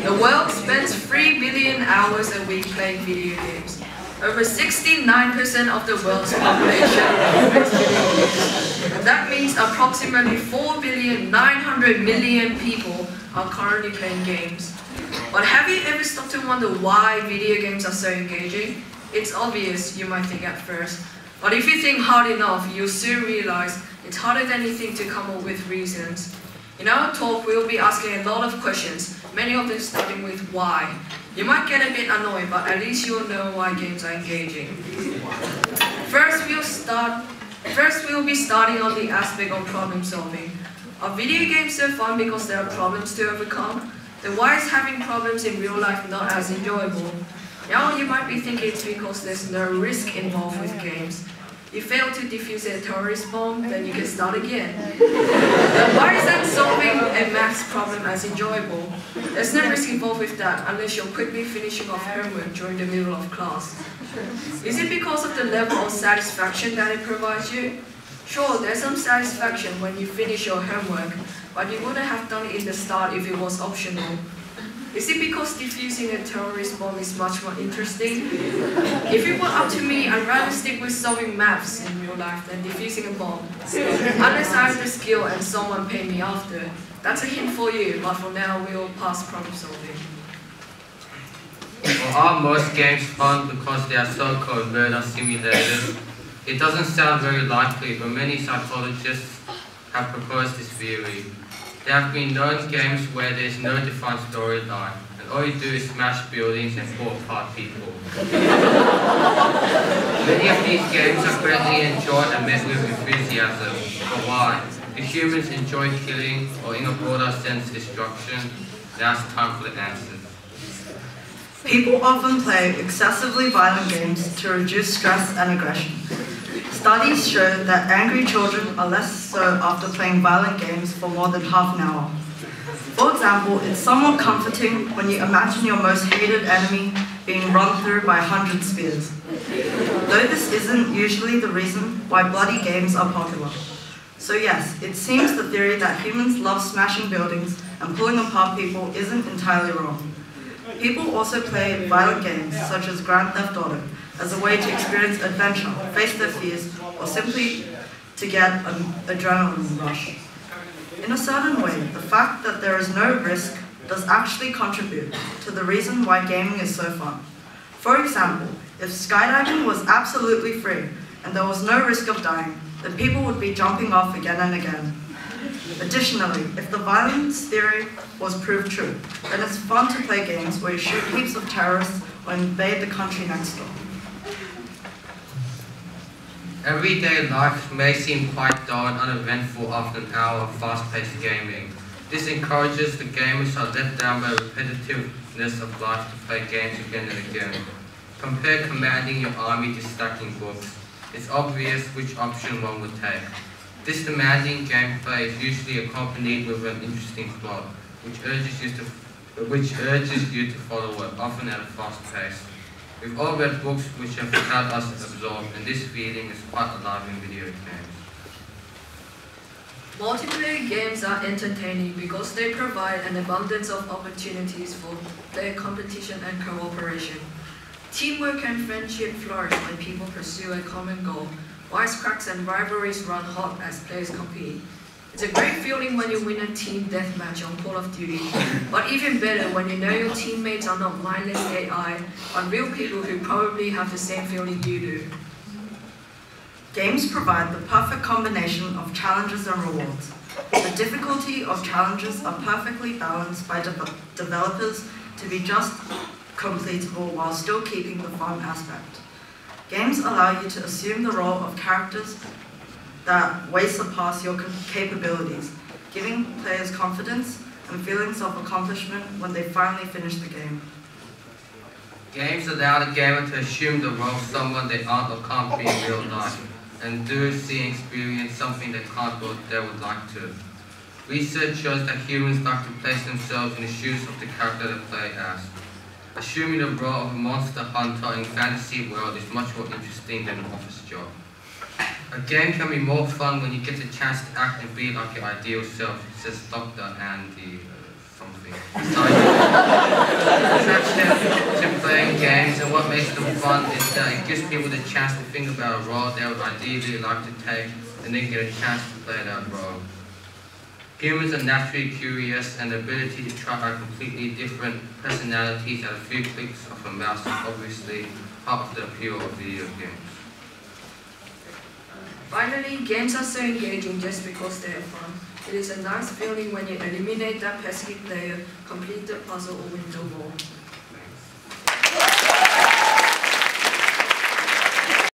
The world spends 3 billion hours a week playing video games. Over 69% of the world's population plays video games. And that means approximately 4,900,000,000 people are currently playing games. But have you ever stopped to wonder why video games are so engaging? It's obvious, you might think at first. But if you think hard enough, you'll soon realize it's harder than you think to come up with reasons. In our talk, we'll be asking a lot of questions, many of them starting with why. You might get a bit annoyed, but at least you'll know why games are engaging. First, we'll be starting on the aspect of problem solving. Are video games so fun because there are problems to overcome? Then why is having problems in real life not as enjoyable? Now you might be thinking it's because there's no risk involved with games. You fail to defuse a terrorist bomb, then you can start again. Then why is that solving a maths problem as enjoyable? There's no risk involved with that unless you're quickly finishing off homework during the middle of class. Is it because of the level of satisfaction that it provides you? Sure, there's some satisfaction when you finish your homework, but you wouldn't have done it in the start if it was optional. Is it because defusing a terrorist bomb is much more interesting? If it were up to me, I'd rather stick with solving maths in real life than defusing a bomb. Unless I have the skill and someone pay me after. That's a hint for you, but for now we'll pass problem solving. Well, are most games fun because they are so-called murder simulators? It doesn't sound very likely, but many psychologists have proposed this theory. There have been known games where there is no defined storyline, and all you do is smash buildings and pull apart people. Many of these games are greatly enjoyed and met with enthusiasm. But why? Do humans enjoy killing, or in a broader sense, destruction? Now's time for the answers. People often play excessively violent games to reduce stress and aggression. Studies show that angry children are less so after playing violent games for more than half an hour. For example, it's somewhat comforting when you imagine your most hated enemy being run through by 100 spears. Though this isn't usually the reason why bloody games are popular. So yes, it seems the theory that humans love smashing buildings and pulling apart people isn't entirely wrong. People also play violent games, such as Grand Theft Auto, as a way to experience adventure, face their fears, or simply to get an adrenaline rush. In a certain way, the fact that there is no risk does actually contribute to the reason why gaming is so fun. For example, if skydiving was absolutely free and there was no risk of dying, then people would be jumping off again and again. Additionally, if the violence theory was proved true, then it's fun to play games where you shoot heaps of terrorists or invade the country next door. Everyday life may seem quite dull and uneventful after an hour of fast-paced gaming. This encourages the gamers who are let down by the repetitiveness of life to play games again and again. Compare commanding your army to stacking books. It's obvious which option one would take. This demanding gameplay is usually accompanied with an interesting plot, which urges you to follow it, often at a fast pace. We've all read books which have had us absorbed, and this feeling is quite alive in video games. Multiplayer games are entertaining because they provide an abundance of opportunities for player competition and cooperation. Teamwork and friendship flourish when people pursue a common goal. Wisecracks and rivalries run hot as players compete. It's a great feeling when you win a team deathmatch on Call of Duty, but even better when you know your teammates are not mindless AI, but real people who probably have the same feeling you do. Games provide the perfect combination of challenges and rewards. The difficulty of challenges are perfectly balanced by developers to be just completable while still keeping the fun aspect. Games allow you to assume the role of characters that way surpass your capabilities, giving players confidence and feelings of accomplishment when they finally finish the game. Games allow the gamer to assume the role of someone they aren't or can't be in real life, and do, see, and experience something they can't or they would like to. Research shows that humans like to place themselves in the shoes of the character they play as. Assuming the role of a monster hunter in a fantasy world is much more interesting than an office job. A game can be more fun when you get the chance to act and be like your ideal self, says Dr. Andy something. makes them fun is that it gives people the chance to think about a role they would ideally like to take and then get a chance to play that role. Humans are naturally curious, and the ability to try out completely different personalities at a few clicks of a mouse is obviously part of the appeal of video games. Finally, games are so engaging just because they are fun. It is a nice feeling when you eliminate that pesky player, complete the puzzle, or win the war.